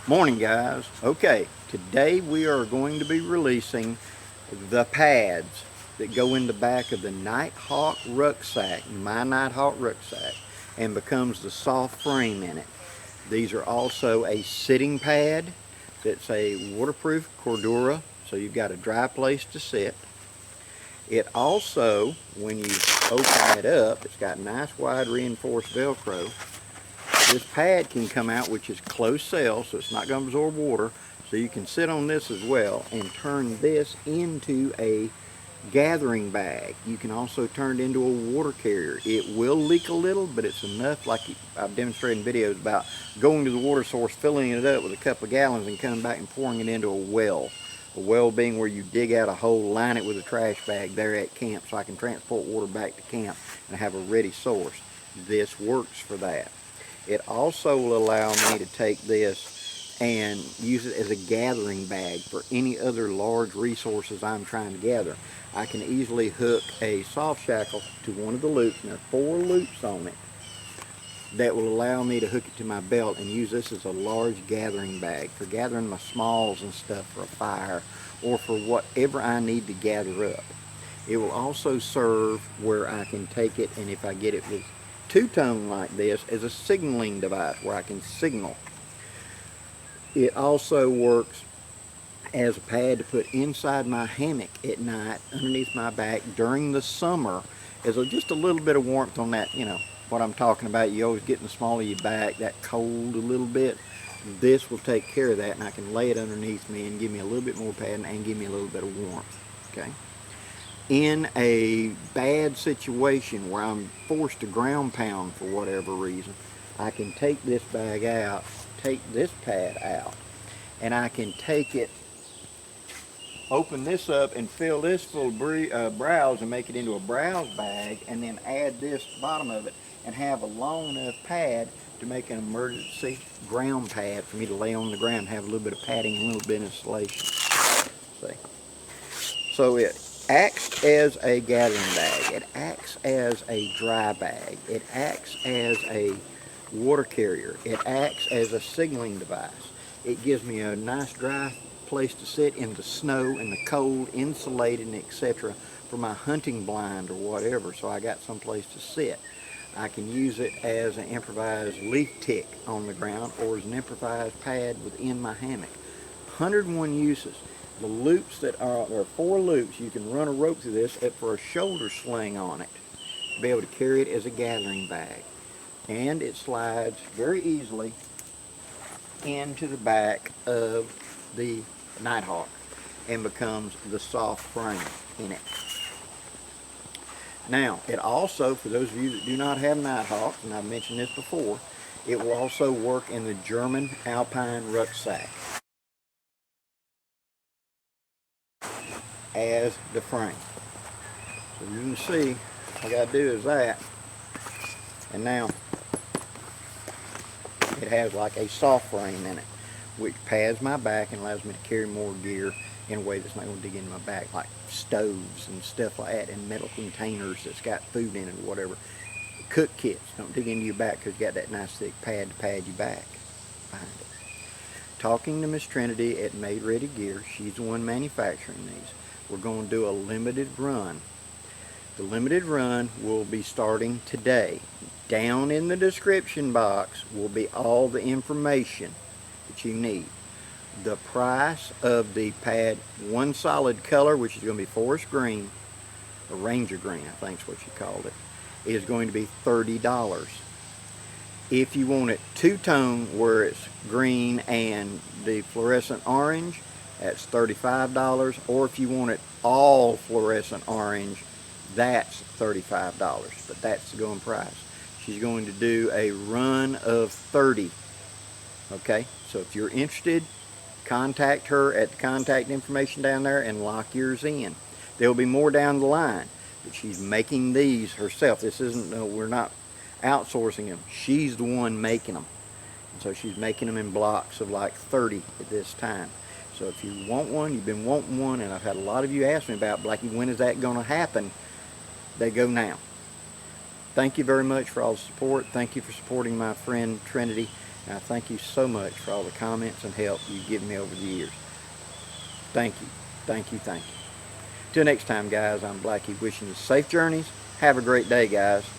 Morning, guys. Okay, today we are going to be releasing the pads that go in the back of the Nighthawk rucksack, my Nighthawk rucksack, and becomes the soft frame in it. These are also a sitting pad that's a waterproof Cordura, so you've got a dry place to sit. It also, when you open it up, it's got nice wide reinforced Velcro. This pad can come out, which is closed cell, so it's not going to absorb water. So you can sit on this as well and turn this into a gathering bag. You can also turn it into a water carrier. It will leak a little, but it's enough, like I've demonstrated in videos about going to the water source, filling it up with a couple of gallons and coming back and pouring it into a well. A well being where you dig out a hole, line it with a trash bag there at camp so I can transport water back to camp and have a ready source. This works for that. It also will allow me to take this and use it as a gathering bag for any other large resources I'm trying to gather. I can easily hook a soft shackle to one of the loops, and there are 4 loops on it that will allow me to hook it to my belt and use this as a large gathering bag for gathering my smalls and stuff for a fire or for whatever I need to gather up. It will also serve where I can take it, and if I get it with two-tone like this, as a signaling device where I can signal. It also works as a pad to put inside my hammock at night underneath my back during the summer as just a little bit of warmth on that, what I'm talking about. You always get in the small of your back, that cold a little bit. This will take care of that, and I can lay it underneath me and give me a little bit more padding and give me a little bit of warmth. Okay. In a bad situation where I'm forced to ground pound for whatever reason, I can take this bag out, take this pad out, and I can take it, open this up and fill this full of browse and make it into a browse bag, and then add this bottom of it and have a long enough pad to make an emergency ground pad for me to lay on the ground and have a little bit of padding and a little bit of insulation. See? So it acts as a gathering bag, it acts as a dry bag, it acts as a water carrier, it acts as a signaling device. It gives me a nice dry place to sit in the snow and the cold, insulated, etc. for my hunting blind or whatever, so I got some place to sit. I can use it as an improvised leaf tick on the ground or as an improvised pad within my hammock. 101 uses. The loops there are 4 loops. You can run a rope through this for a shoulder sling on it to be able to carry it as a gathering bag. And it slides very easily into the back of the Nighthawk and becomes the soft frame in it. Now, it also, for those of you that do not have Nighthawks, and I've mentioned this before, it will also work in the German Alpine rucksack as the frame. So you can see, all I gotta do is that, and now it has like a soft frame in it, which pads my back and allows me to carry more gear in a way that's not going to dig into my back, like stoves and stuff like that, and metal containers that's got food in it or whatever. Cook kits don't dig into your back because you got that nice thick pad to pad your back behind it. Talking to Miss Trinity at Made Ready Gear, she's the one manufacturing these. We're going to do a limited run. The limited run will be starting today. Down in the description box will be all the information that you need. The price of the pad, one solid color, which is going to be forest green, or ranger green, I think is what you called it, is going to be $30. If you want it two-tone, where it's green and the fluorescent orange, that's $35. Or if you want it all fluorescent orange, that's $35. But that's the going price. She's going to do a run of 30. Okay, so if you're interested, contact her at the contact information down there and lock yours in. There'll be more down the line, but she's making these herself. This isn't, we're not outsourcing them. She's the one making them. And so she's making them in blocks of like 30 at this time. So if you want one, you've been wanting one, and I've had a lot of you ask me about, Blackie, when is that going to happen? They go now. Thank you very much for all the support. Thank you for supporting my friend Trinity. And I thank you so much for all the comments and help you've given me over the years. Thank you, thank you, thank you. Till next time, guys, I'm Blackie wishing you safe journeys. Have a great day, guys.